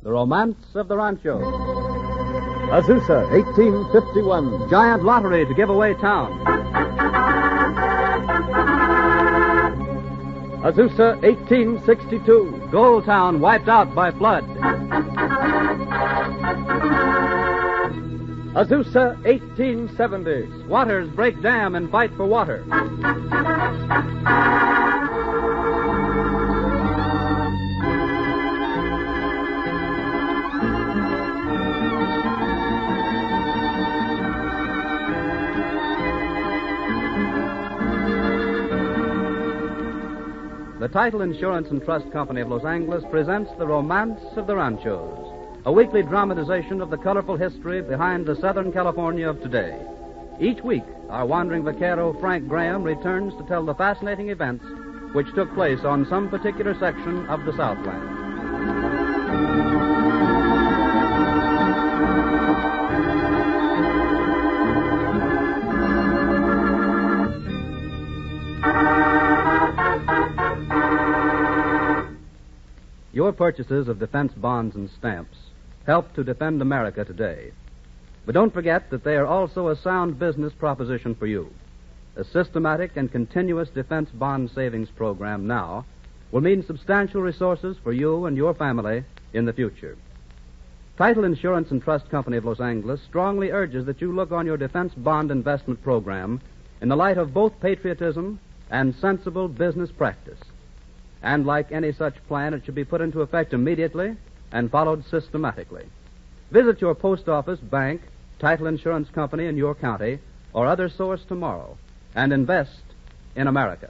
The Romance of the Ranchos. Azusa, 1851. Giant lottery to give away town. Azusa, 1862. Gold town wiped out by flood. Azusa, 1870. Squatters break dam and fight for water. The Title Insurance and Trust Company of Los Angeles presents The Romance of the Ranchos, a weekly dramatization of the colorful history behind the Southern California of today. Each week, our wandering vaquero, Frank Graham, returns to tell the fascinating events which took place on some particular section of the Southland. Your purchases of defense bonds and stamps help to defend America today. But don't forget that they are also a sound business proposition for you. A systematic and continuous defense bond savings program now will mean substantial resources for you and your family in the future. Title Insurance and Trust Company of Los Angeles strongly urges that you look on your defense bond investment program in the light of both patriotism and sensible business practice. And like any such plan, it should be put into effect immediately and followed systematically. Visit your post office, bank, title insurance company in your county, or other source tomorrow, and invest in America.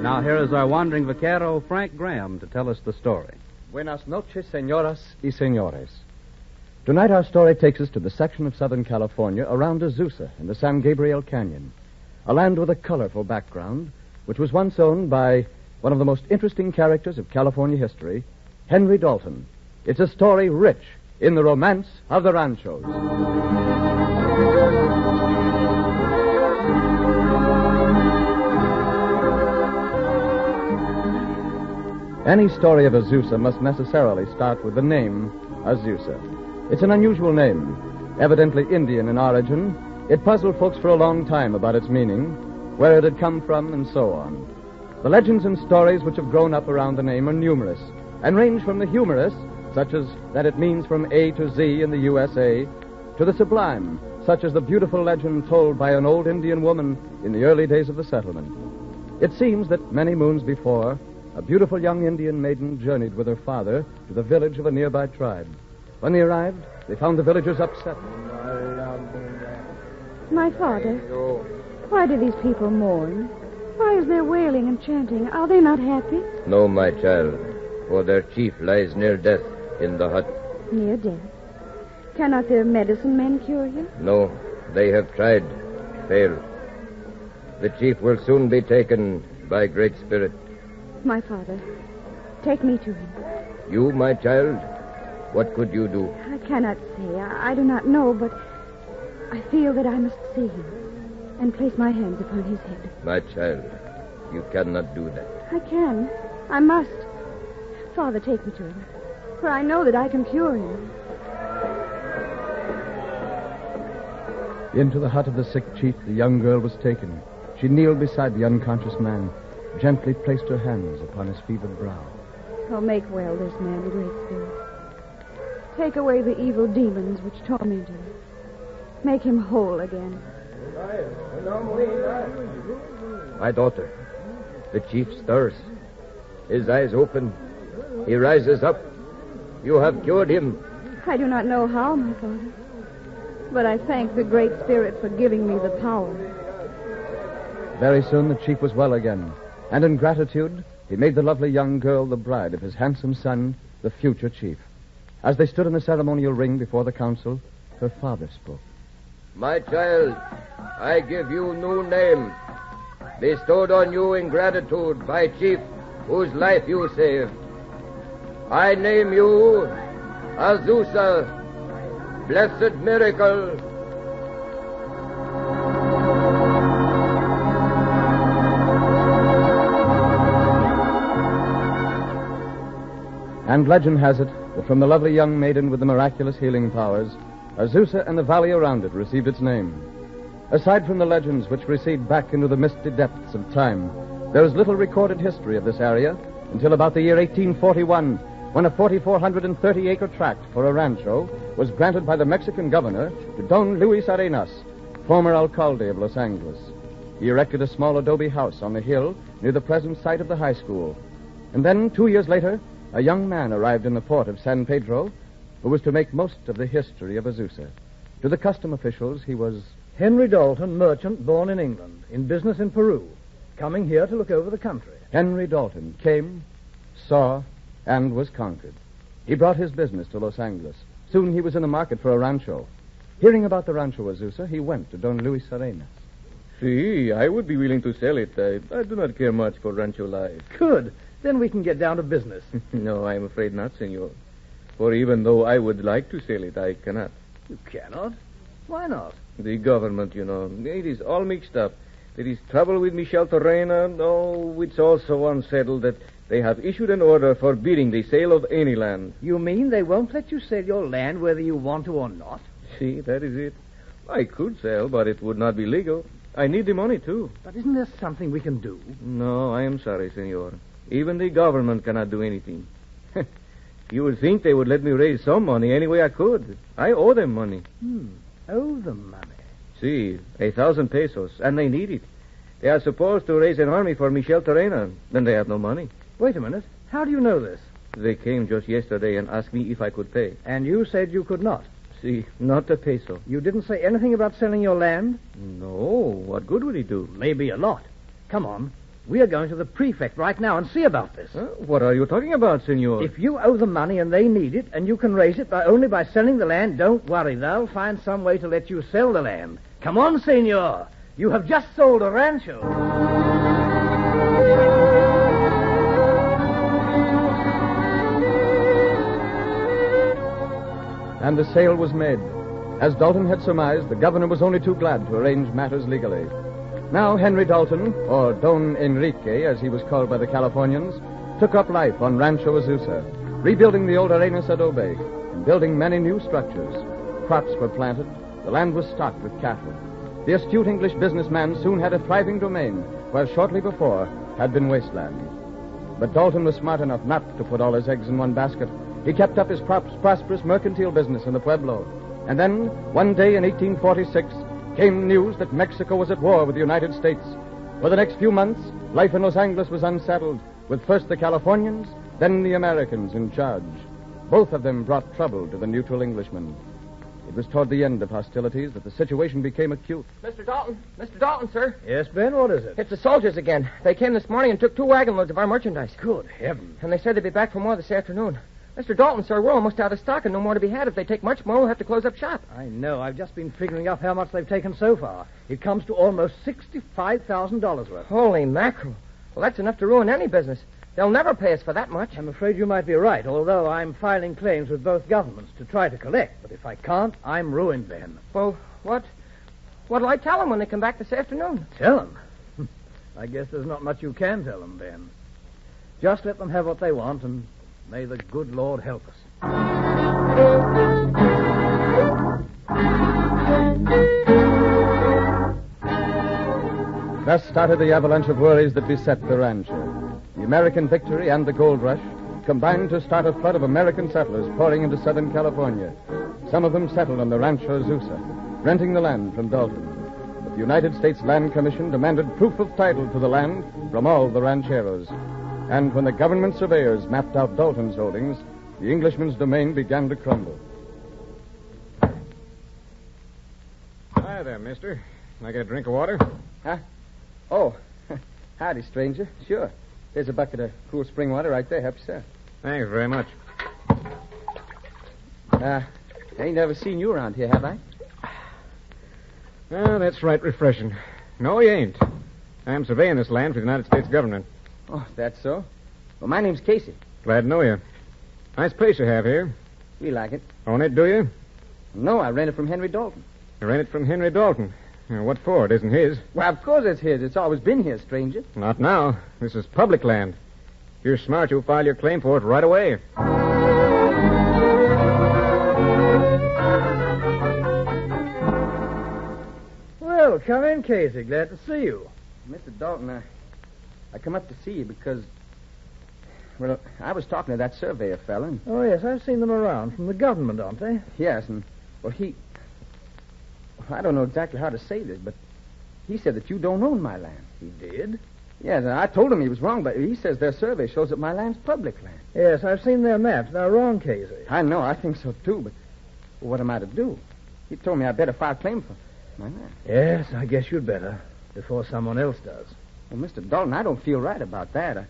Now here is our wandering vaquero, Frank Graham, to tell us the story. Buenas noches, señoras y señores. Tonight our story takes us to the section of Southern California around Azusa in the San Gabriel Canyon, a land with a colorful background, which was once owned by one of the most interesting characters of California history, Henry Dalton. It's a story rich in the romance of the Ranchos. Any story of Azusa must necessarily start with the name Azusa. It's an unusual name, evidently Indian in origin. It puzzled folks for a long time about its meaning, where it had come from, and so on. The legends and stories which have grown up around the name are numerous, and range from the humorous, such as that it means from A to Z in the USA, to the sublime, such as the beautiful legend told by an old Indian woman in the early days of the settlement. It seems that many moons before, a beautiful young Indian maiden journeyed with her father to the village of a nearby tribe. When they arrived, they found the villagers upset. My father, why do these people mourn? Why is there wailing and chanting? Are they not happy? No, my child, for their chief lies near death in the hut. Near death? Cannot their medicine men cure him? No, they have tried, failed. The chief will soon be taken by Great Spirit. My father, take me to him. You, my child? What could you do? I cannot say. I do not know, but I feel that I must see him and place my hands upon his head. My child, you cannot do that. I can. I must. Father, take me to him, for I know that I can cure him. Into the hut of the sick chief, the young girl was taken. She kneeled beside the unconscious man, gently placed her hands upon his fevered brow. Oh, make well this man, Great Spirit. Take away the evil demons which torment him. Make him whole again. My daughter, the chief stirs. His eyes open. He rises up. You have cured him. I do not know how, my father, but I thank the Great Spirit for giving me the power. Very soon the chief was well again, and in gratitude, he made the lovely young girl the bride of his handsome son, the future chief. As they stood in the ceremonial ring before the council, her father spoke. My child, I give you new name, bestowed on you in gratitude by chief whose life you saved. I name you Azusa, blessed miracle. And legend has it that from the lovely young maiden with the miraculous healing powers, Azusa and the valley around it received its name. Aside from the legends which recede back into the misty depths of time, there is little recorded history of this area until about the year 1841, when a 4,430-acre tract for a rancho was granted by the Mexican governor to Don Luis Arenas, former alcalde of Los Angeles. He erected a small adobe house on the hill near the present site of the high school. And then, 2 years later, a young man arrived in the port of San Pedro who was to make most of the history of Azusa. To the custom officials, he was Henry Dalton, merchant, born in England, in business in Peru, coming here to look over the country. Henry Dalton, came, saw, and was conquered. He brought his business to Los Angeles. Soon he was in the market for a rancho. Hearing about the rancho Azusa, he went to Don Luis Arenas. See, I would be willing to sell it. I do not care much for rancho life. Good. Then we can get down to business. No, I am afraid not, senor. For even though I would like to sell it, I cannot. You cannot? Why not? The government, you know, it is all mixed up. There is trouble with Michel Torrena. Oh, it's also unsettled that they have issued an order forbidding the sale of any land. You mean they won't let you sell your land whether you want to or not? See, that is it. I could sell, but it would not be legal. I need the money, too. But isn't there something we can do? No, I am sorry, senor. Even the government cannot do anything. You would think they would let me raise some money any way I could. I owe them money. Owe them money? See, 1,000 pesos, and they need it. They are supposed to raise an army for Michel Torrena. Then they have no money. Wait a minute. How do you know this? They came just yesterday and asked me if I could pay. And you said you could not? See, not a peso. You didn't say anything about selling your land? No. What good would it do? Maybe a lot. Come on. We are going to the prefect right now and see about this. What are you talking about, senor? If you owe them money and they need it, and you can raise it only by selling the land, don't worry. They'll find some way to let you sell the land. Come on, senor. You have just sold a rancho. And the sale was made. As Dalton had surmised, the governor was only too glad to arrange matters legally. Now Henry Dalton, or Don Enrique, as he was called by the Californians, took up life on Rancho Azusa, rebuilding the old Arenas adobe and building many new structures. Crops were planted. The land was stocked with cattle. The astute English businessman soon had a thriving domain where shortly before had been wasteland. But Dalton was smart enough not to put all his eggs in one basket. He kept up his prosperous mercantile business in the Pueblo. And then, one day in 1846, came news that Mexico was at war with the United States. For the next few months, life in Los Angeles was unsettled, with first the Californians, then the Americans in charge. Both of them brought trouble to the neutral Englishmen. It was toward the end of hostilities that the situation became acute. Mr. Dalton, sir. Yes, Ben, what is it? It's the soldiers again. They came this morning and took 2 wagon loads of our merchandise. Good heavens. And they said they'd be back for more this afternoon. Mr. Dalton, sir, we're almost out of stock and no more to be had. If they take much more, we'll have to close up shop. I know. I've just been figuring up how much they've taken so far. It comes to almost $65,000 worth. Holy mackerel. Well, that's enough to ruin any business. They'll never pay us for that much. I'm afraid you might be right, although I'm filing claims with both governments to try to collect. But if I can't, I'm ruined, Ben. Well, what'll I tell them when they come back this afternoon? Tell them? I guess there's not much you can tell them, Ben. Just let them have what they want, and may the good Lord help us. Thus started the avalanche of worries that beset the rancher. The American victory and the gold rush combined to start a flood of American settlers pouring into Southern California. Some of them settled on the Rancho Azusa, renting the land from Dalton. But the United States Land Commission demanded proof of title to the land from all the rancheros. And when the government surveyors mapped out Dalton's holdings, the Englishman's domain began to crumble. Hi there, mister. Can I get a drink of water? Huh? Oh, howdy, stranger. Sure. There's a bucket of cool spring water right there. Help yourself. Thanks very much. I ain't never seen you around here, have I? Well, that's right refreshing. No, you ain't. I'm surveying this land for the United States government. Oh, that's so? Well, my name's Casey. Glad to know you. Nice place you have here. We like it. Own it, do you? No, I rent it from Henry Dalton. You rent it from Henry Dalton. What for? It isn't his. Well, of course it's his. It's always been here, stranger. Not now. This is public land. If you're smart, you'll file your claim for it right away. Well, come in, Casey. Glad to see you. Mr. Dalton, I come up to see you because, well, I was talking to that surveyor fella. And, Oh, yes, I've seen them around. From the government, aren't they? yes, and, well, I don't know exactly how to say this, but he said that you don't own my land. He did? Yes, and I told him he was wrong, but he says their survey shows that my land's public land. Yes, I've seen their maps. They're wrong, Casey. I know, I think so too, but what am I to do? He told me I better file claim for my land. Yes, I guess you'd better, before someone else does. Well, Mr. Dalton, I don't feel right about that.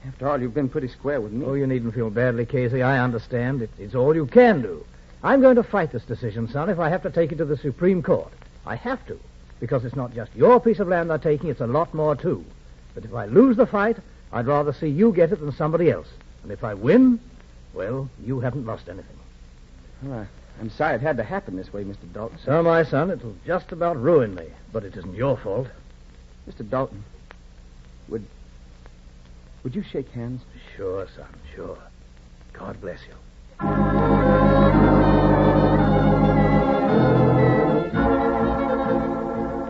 After all, you've been pretty square with me. Oh, you needn't feel badly, Casey. I understand. It's all you can do. I'm going to fight this decision, son, if I have to take it to the Supreme Court. I have to, because it's not just your piece of land they're taking, it's a lot more, too. But if I lose the fight, I'd rather see you get it than somebody else. And if I win, well, you haven't lost anything. Well, I'm sorry it had to happen this way, Mr. Dalton. So, my son, it'll just about ruin me. But it isn't your fault. Mr. Dalton, would you shake hands? Sure, son, sure. God bless you.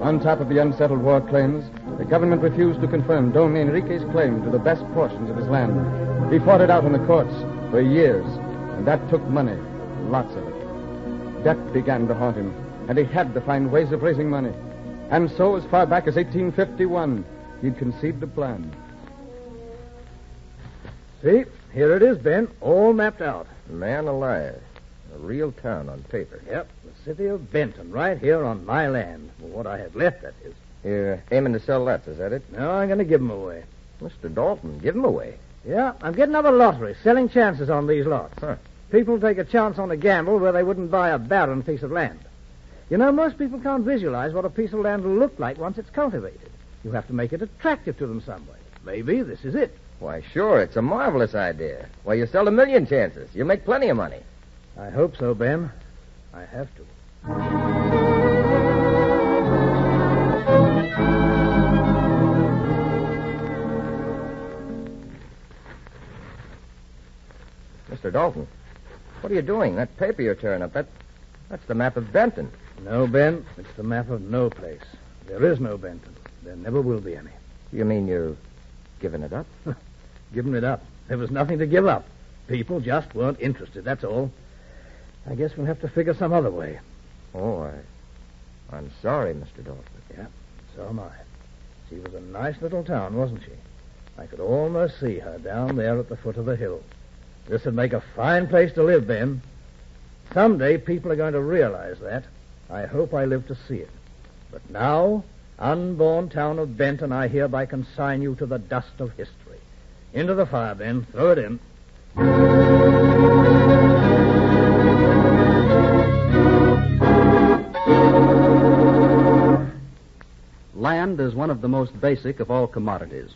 On top of the unsettled war claims, the government refused to confirm Don Enrique's claim to the best portions of his land. He fought it out in the courts for years, and that took money, lots of it. Debt began to haunt him, and he had to find ways of raising money. And so, as far back as 1851, he'd conceived a plan. See, here it is, Ben, all mapped out. Man alive. A real town on paper. Yep, the city of Benton, right here on my land. Well, what I have left, that is. You're aiming to sell lots, is that it? No, I'm going to give them away. Mr. Dalton, give 'em away. Yeah, I'm getting up a lottery, selling chances on these lots. Huh. People take a chance on a gamble where they wouldn't buy a barren piece of land. You know, most people can't visualize what a piece of land will look like once it's cultivated. You have to make it attractive to them some way. Maybe this is it. Why, sure, it's a marvelous idea. Why, you sell 1,000,000 chances. You make plenty of money. I hope so, Ben. I have to. Mr. Dalton, what are you doing? That paper you're tearing up, that's the map of Benton. No, Ben, it's the map of no place. There is no Benton. There never will be any. You mean you're giving it up? Giving it up. There was nothing to give up. People just weren't interested, that's all. I guess we'll have to figure some other way. Oh, I'm sorry, Mr. Dalton. Yeah, so am I. She was a nice little town, wasn't she? I could almost see her down there at the foot of the hill. This would make a fine place to live, Ben. Someday people are going to realize that. I hope I live to see it. But now, unborn town of Benton, I hereby consign you to the dust of history. Into the fire, Ben. Throw it in. Land is one of the most basic of all commodities.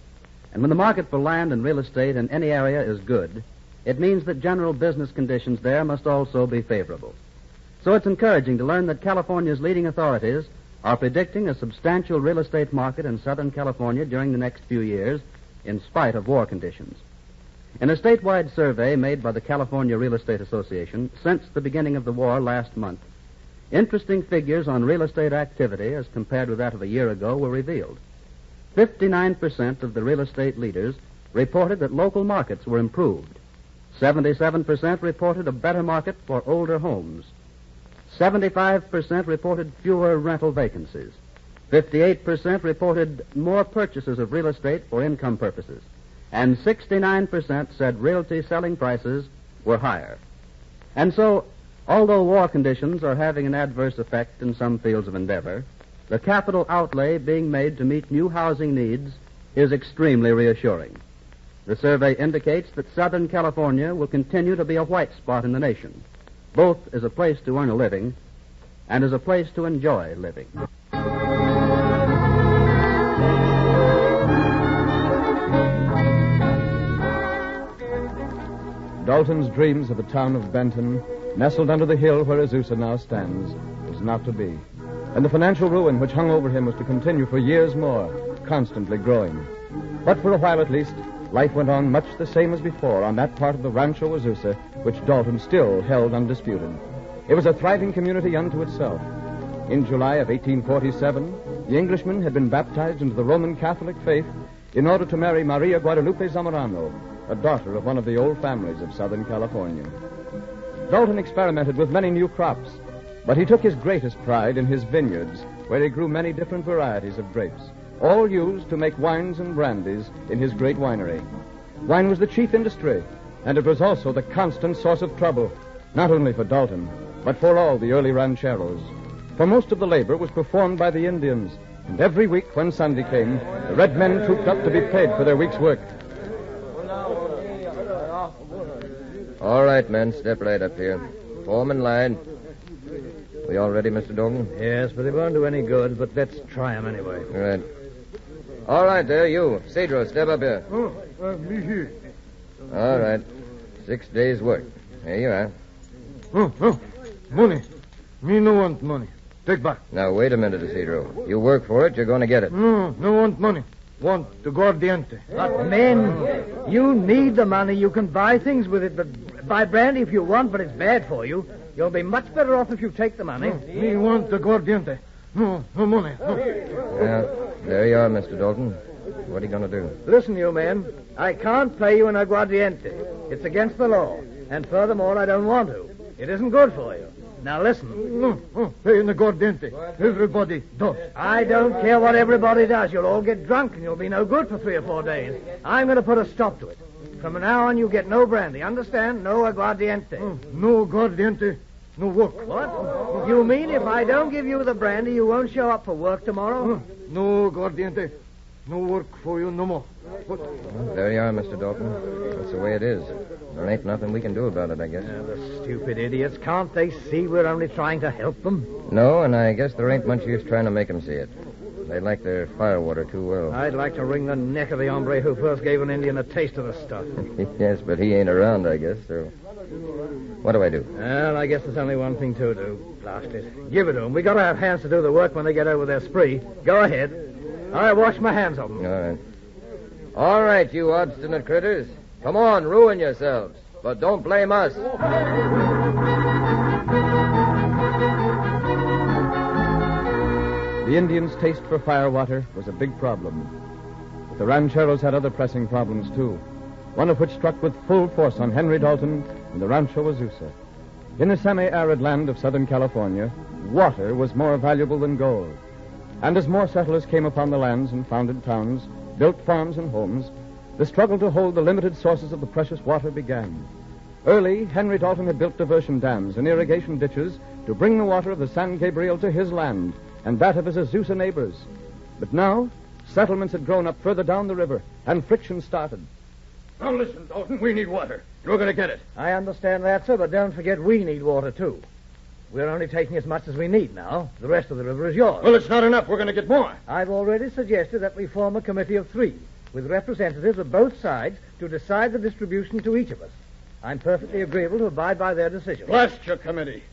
And when the market for land and real estate in any area is good, it means that general business conditions there must also be favorable. So it's encouraging to learn that California's leading authorities are predicting a substantial real estate market in Southern California during the next few years, in spite of war conditions. In a statewide survey made by the California Real Estate Association since the beginning of the war last month, interesting figures on real estate activity as compared with that of a year ago were revealed. 59% of the real estate leaders reported that local markets were improved. 77% reported a better market for older homes. 75% reported fewer rental vacancies. 58% reported more purchases of real estate for income purposes. And 69% said realty selling prices were higher. And so, although war conditions are having an adverse effect in some fields of endeavor, the capital outlay being made to meet new housing needs is extremely reassuring. The survey indicates that Southern California will continue to be a white spot in the nation, both as a place to earn a living and as a place to enjoy living. Dalton's dreams of the town of Benton nestled under the hill where Azusa now stands, was not to be. And the financial ruin which hung over him was to continue for years more, constantly growing. But for a while at least, life went on much the same as before on that part of the Rancho Azusa which Dalton still held undisputed. It was a thriving community unto itself. In July of 1847, the Englishman had been baptized into the Roman Catholic faith in order to marry Maria Guadalupe Zamorano, a daughter of one of the old families of Southern California. Dalton experimented with many new crops, but he took his greatest pride in his vineyards, where he grew many different varieties of grapes, all used to make wines and brandies in his great winery. Wine was the chief industry, and it was also the constant source of trouble, not only for Dalton, but for all the early rancheros. For most of the labor was performed by the Indians, and every week when Sunday came, the red men trooped up to be paid for their week's work. All right, men, step right up here. Form in line. We all ready, Mr. Dalton? Yes, but it won't do any good, but let's try 'em anyway. Right. All right, there, you. Cedro, step up here. Me here. All right. 6 days' work. Here you are. Money. Me no want money. Take back. Now, wait a minute, Isidro. You work for it, you're going to get it. No want money. Want the guardiente. But, men, you need the money. You can buy things with it, but buy brandy if you want, but it's bad for you. You'll be much better off if you take the money. Me want the guardiente. No money. No. Well, there you are, Mr. Dalton. What are you going to do? Listen, you men. I can't pay you in aguardiente. It's against the law. And furthermore, I don't want to. It isn't good for you. Now, listen. No, pay in the guardiente. Everybody does. I don't care what everybody does. You'll all get drunk and you'll be no good for 3 or 4 days. I'm going to put a stop to it. From now on, you get no brandy. Understand? No aguardiente. No guardiente. No work. What? You mean if I don't give you the brandy, you won't show up for work tomorrow? No guardiente. No work for you no more. What? Well, there you are, Mr. Dalton. That's the way it is. There ain't nothing we can do about it, I guess. The stupid idiots. Can't they see we're only trying to help them? No, and I guess there ain't much use trying to make them see it. They like their firewater too well. I'd like to wring the neck of the hombre who first gave an Indian a taste of the stuff. Yes, but he ain't around, I guess, so... What do I do? Well, I guess there's only one thing to do. Blast it. Give it to them. We got to have hands to do the work when they get over their spree. Go ahead. I wash my hands of them. All right. All right, you obstinate critters. Come on, ruin yourselves. But don't blame us. The Indians' taste for firewater was a big problem. But the rancheros had other pressing problems, too, one of which struck with full force on Henry Dalton and the Rancho Azusa. In the semi-arid land of Southern California, water was more valuable than gold. And as more settlers came upon the lands and founded towns, built farms and homes, the struggle to hold the limited sources of the precious water began. Early, Henry Dalton had built diversion dams and irrigation ditches to bring the water of the San Gabriel to his land and that of his Azusa neighbors. But now, settlements had grown up further down the river, and friction started. Now listen, Dalton, we need water. You're going to get it. I understand that, sir, but don't forget we need water, too. We're only taking as much as we need now. The rest of the river is yours. Well, it's not enough. We're going to get more. I've already suggested that we form a committee of 3, with representatives of both sides to decide the distribution to each of us. I'm perfectly agreeable to abide by their decision. Blast your committee.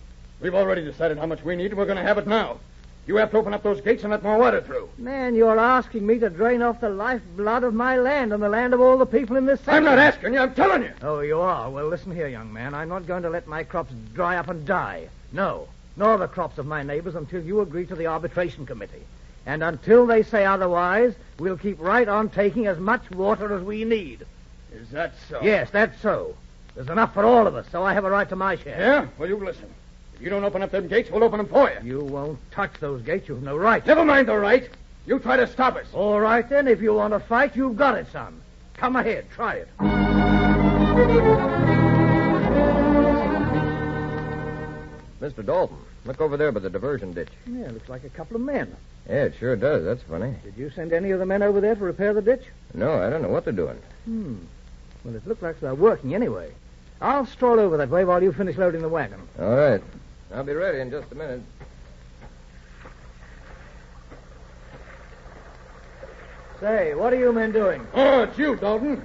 We've already decided how much we need, and we're going to have it now. You have to open up those gates and let more water through. Man, you're asking me to drain off the lifeblood of my land and the land of all the people in this section. I'm not asking you, I'm telling you. Oh, you are? Well, listen here, young man. I'm not going to let my crops dry up and die. No, nor the crops of my neighbors until you agree to the arbitration committee. And until they say otherwise, we'll keep right on taking as much water as we need. Is that so? Yes, that's so. There's enough for all of us, so I have a right to my share. Yeah? Well, you listen. If you don't open up them gates, we'll open them for you. You won't touch those gates. You've no right. Never mind the right. You try to stop us. All right, then. If you want to fight, you've got it, son. Come ahead. Try it. Mr. Dalton, look over there by the diversion ditch. Yeah, looks like a couple of men. Yeah, it sure does. That's funny. Did you send any of the men over there to repair the ditch? No, I don't know what they're doing. Well, it looks like they're working anyway. I'll stroll over that way while you finish loading the wagon. All right. I'll be ready in just a minute. Say, what are you men doing? Oh, it's you, Dalton.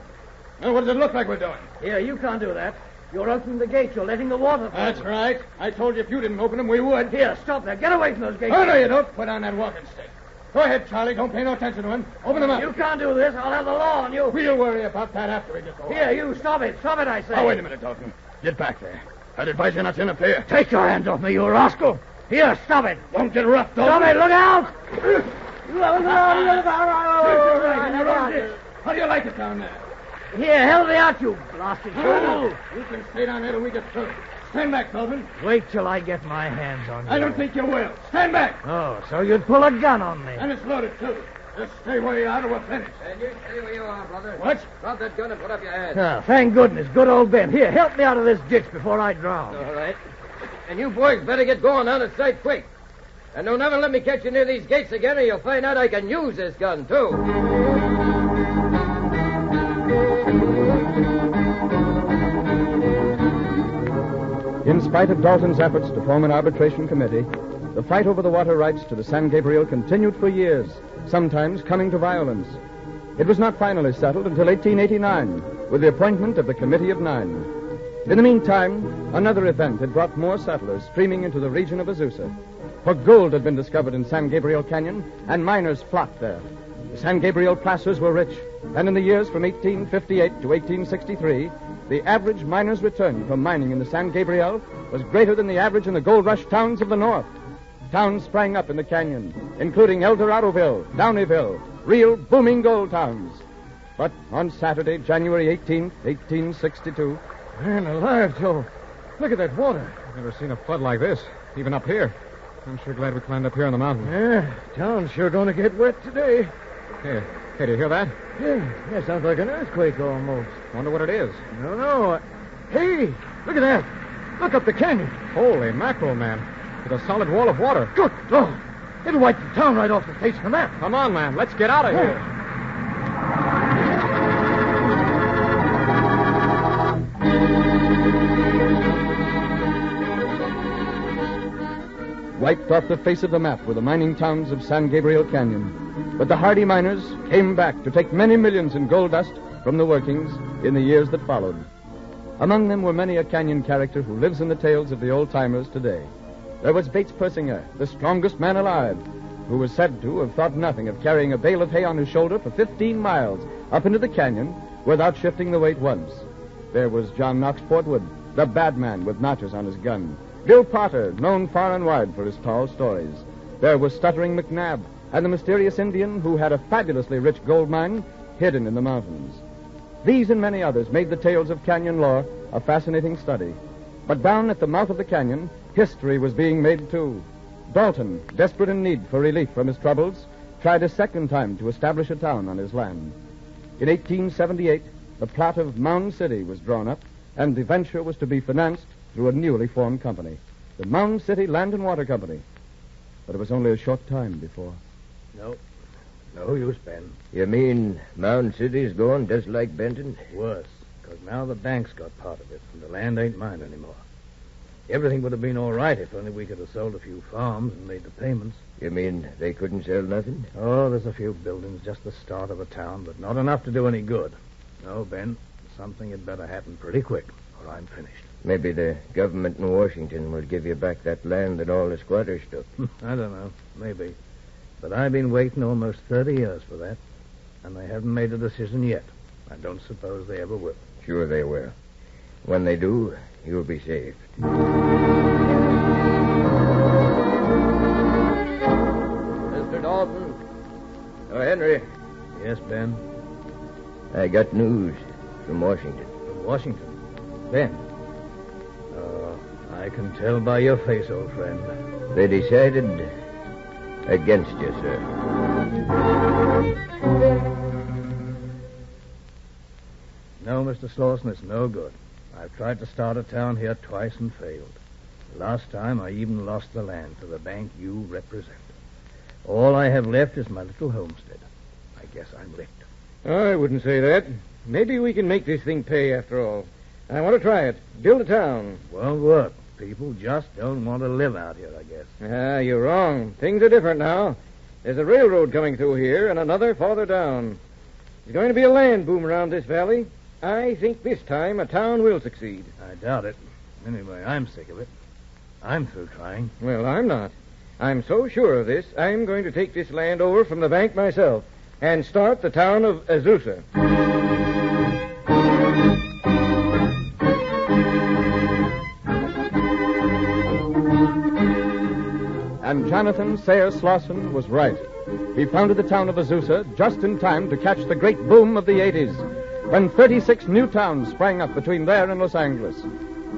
Now, what does it look like we're doing? Here, you can't do that. You're opening the gates. You're letting the water through. That's right. I told you if you didn't open them, we would. Here, stop there. Get away from those gates. Oh, no, you don't. Put on that walking stick. Go ahead, Charlie. Don't pay no attention to him. Open them up. You can't do this. I'll have the law on you. We'll worry about that after we get going. Here, you, stop it. Stop it, I say. Oh, wait a minute, Dalton. Get back there. I'd advise you not to interfere. Take your hands off me, you rascal. Here, stop it. Don't get rough, Dalton. Stop it. Look out. How do you like it down there? Here, help me out, you blasted fool. You can stay down there till we get through. Stand back, Dalton. Wait till I get my hands on you. I don't think you will. Stand back. Oh, so you'd pull a gun on me. And it's loaded, too. Just stay where you are or we're finished. And you stay where you are, brother. What? Drop that gun and put up your hands. Oh, thank goodness. Good old Ben. Here, help me out of this ditch before I drown. All right. And you boys better get going out of sight quick. And don't ever let me catch you near these gates again, or you'll find out I can use this gun, too. In spite of Dalton's efforts to form an arbitration committee, the fight over the water rights to the San Gabriel continued for years, sometimes coming to violence. It was not finally settled until 1889, with the appointment of the Committee of Nine. In the meantime, another event had brought more settlers streaming into the region of Azusa. For gold had been discovered in San Gabriel Canyon, and miners flocked there. The San Gabriel plazas were rich, and in the years from 1858 to 1863, the average miner's return from mining in the San Gabriel was greater than the average in the gold rush towns of the north. Towns sprang up in the canyon, including El Doradoville, Downeyville, real booming gold towns. But on Saturday, January 18th, 1862... Man alive, Joe. Look at that water. I've never seen a flood like this, even up here. I'm sure glad we climbed up here on the mountain. Yeah, town's sure going to get wet today. Hey, do you hear that? Yeah, sounds like an earthquake almost. Wonder what it is. No. Hey, look at that. Look up the canyon. Holy mackerel, man. It's a solid wall of water. Good Lord. It'll wipe the town right off the face of the map. Come on, man. Let's get out of here. Wiped off the face of the map were the mining towns of San Gabriel Canyon. But the hardy miners came back to take many millions in gold dust from the workings in the years that followed. Among them were many a canyon character who lives in the tales of the old-timers today. There was Bates Persinger, the strongest man alive, who was said to have thought nothing of carrying a bale of hay on his shoulder for 15 miles up into the canyon without shifting the weight once. There was John Knox Portwood, the bad man with notches on his gun. Bill Potter, known far and wide for his tall stories. There was Stuttering McNabb, and the mysterious Indian who had a fabulously rich gold mine hidden in the mountains. These and many others made the tales of canyon lore a fascinating study. But down at the mouth of the canyon, history was being made too. Dalton, desperate in need for relief from his troubles, tried a second time to establish a town on his land. In 1878, the plot of Mound City was drawn up, and the venture was to be financed through a newly formed company, the Mound City Land and Water Company. But it was only a short time before. No use, Ben. You mean Mound City's going just like Benton? Worse, because now the bank's got part of it, and the land ain't mine anymore. Everything would have been all right if only we could have sold a few farms and made the payments. You mean they couldn't sell nothing? Oh, there's a few buildings, just the start of a town, but not enough to do any good. No, Ben, something had better happen pretty quick, or I'm finished. Maybe the government in Washington will give you back that land that all the squatters took. I don't know. Maybe. But I've been waiting almost 30 years for that, and they haven't made a decision yet. I don't suppose they ever will. Sure they will. When they do, you'll be saved. Mr. Dalton. Oh, Henry. Yes, Ben? I got news from Washington. From Washington? Ben? I can tell by your face, old friend. They decided against you, sir. No, Mr. Slauson, it's no good. I've tried to start a town here twice and failed. Last time, I even lost the land to the bank you represent. All I have left is my little homestead. I guess I'm licked. I wouldn't say that. Maybe we can make this thing pay after all. I want to try it. Build a town. Won't work. People just don't want to live out here, I guess. You're wrong. Things are different now. There's a railroad coming through here and another farther down. There's going to be a land boom around this valley. I think this time a town will succeed. I doubt it. Anyway, I'm sick of it. I'm through trying. Well, I'm not. I'm so sure of this, I'm going to take this land over from the bank myself and start the town of Azusa. And Jonathan Sayre Slauson was right. He founded the town of Azusa just in time to catch the great boom of the 80s, when 36 new towns sprang up between there and Los Angeles.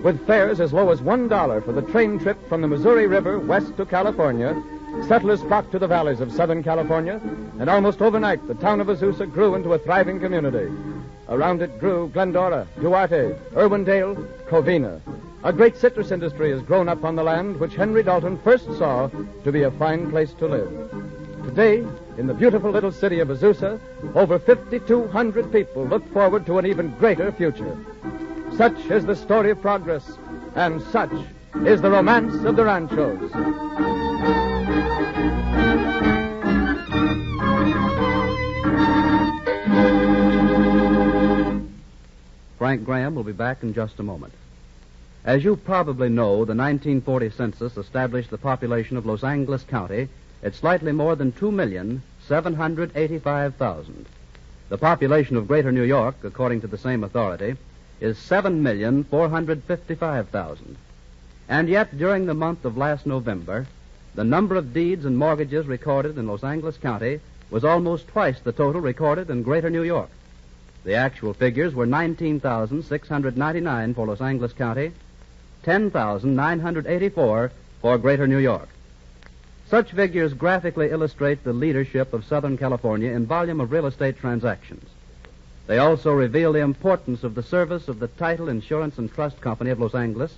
With fares as low as $1 for the train trip from the Missouri River west to California, settlers flocked to the valleys of Southern California, and almost overnight the town of Azusa grew into a thriving community. Around it grew Glendora, Duarte, Irwindale, Covina. A great citrus industry has grown up on the land which Henry Dalton first saw to be a fine place to live. Today, in the beautiful little city of Azusa, over 5,200 people look forward to an even greater future. Such is the story of progress, and such is the romance of the Ranchos. Frank Graham will be back in just a moment. As you probably know, the 1940 census established the population of Los Angeles County at slightly more than 2,785,000. The population of Greater New York, according to the same authority, is 7,455,000. And yet, during the month of last November, the number of deeds and mortgages recorded in Los Angeles County was almost twice the total recorded in Greater New York. The actual figures were 19,699 for Los Angeles County, 10,984 for Greater New York. Such figures graphically illustrate the leadership of Southern California in volume of real estate transactions. They also reveal the importance of the service of the Title Insurance and Trust Company of Los Angeles,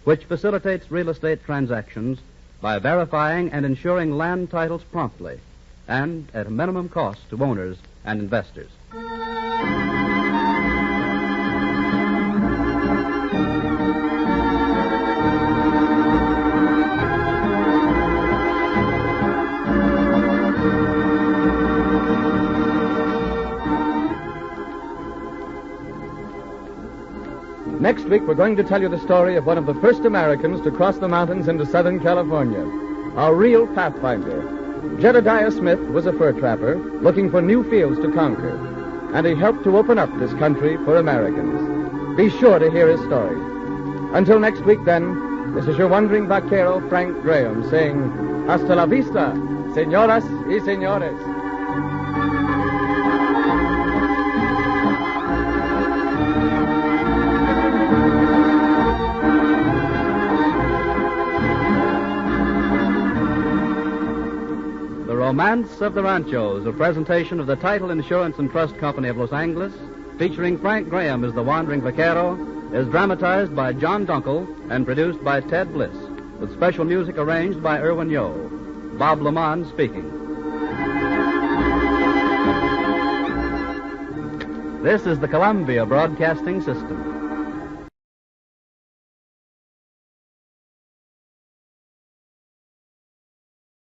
which facilitates real estate transactions by verifying and insuring land titles promptly and at a minimum cost to owners and investors. Next week, we're going to tell you the story of one of the first Americans to cross the mountains into Southern California, a real pathfinder. Jedediah Smith was a fur trapper looking for new fields to conquer, and he helped to open up this country for Americans. Be sure to hear his story. Until next week, then, this is your wandering vaquero, Frank Graham, saying, hasta la vista, señoras y señores. Romance of the Ranchos, a presentation of the Title Insurance and Trust Company of Los Angeles, featuring Frank Graham as the wandering vaquero, is dramatized by John Dunkel and produced by Ted Bliss, with special music arranged by Irwin Yo. Bob Lamont speaking. This is the Columbia Broadcasting System.